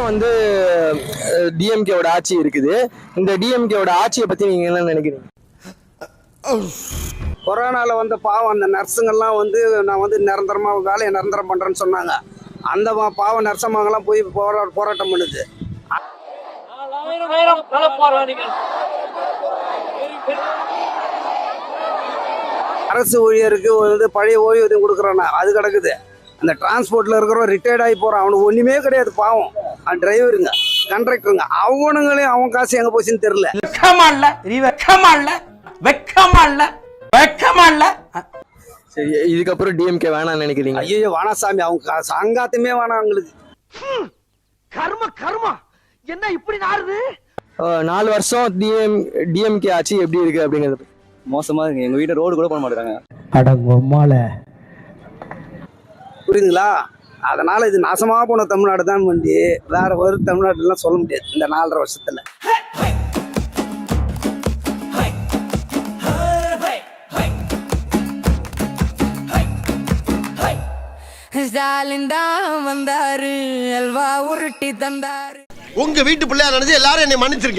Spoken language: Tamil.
வந்து டிஎம்கேவோட ஆட்சி இருக்குது. இந்த டிஎம்கேவோட ஆட்சியை பத்தி நீங்க என்ன நினைக்கிறீங்க? கொரோனால வந்த பாவம் அந்த நர்ஸுங்கெல்லாம் வந்து நான் வந்து நிரந்தரமா வேலையை நிரந்தரம் பண்றேன்னு சொன்னாங்க. அந்த பாவம் நர்சமாங்கெல்லாம் போய் போராட்டம் பண்ணுது. அரசு ஊழியருக்கு வந்து பழைய ஓய்வூதியம் கொடுக்குறானா அது கிடக்குது. அந்த டிரான்ஸ்போர்ட்ல இருக்கிறவன் ரிட்டையர்ட் ஆகி போறான், அவனுக்கு ஒண்ணுமே கிடையாது பாவம். டிரைவருங்க கண்டக்டருங்க அவனுங்களையும் அவன் காசு எங்க போச்சுன்னு தெரியல. சரி, இதுக்கப்புறம் டிஎம்கே வேணாம்னு நினைக்கிறீங்க? ஐயோ வானாசாமி, அவங்க சாங்காத்தமே வேணாம் அவங்களுக்கு. கர்மா என்ன இப்படி நாருது? 4 வருஷம் டிஎம்கே ஆட்சி எப்படி இருக்கு அப்படிங்கிறது? மோசமா இருக்கு. எங்க வீட்டை ரோடு கூட பண்ண மாட்டாங்க. புரியுதுங்களா? அதனால இது நாசமா போன தமிழ்நாடு தான் வந்து வேற ஒரு தமிழ்நாடுலாம் சொல்ல முடியாது இந்த 4.5 வருஷத்துல. வந்தாரு அல்வா உருட்டி தந்தாரு. உங்க வீட்டு பிள்ளையா நினைச்சு எல்லாரும் என்னை மன்னிச்சிருக்கேன்.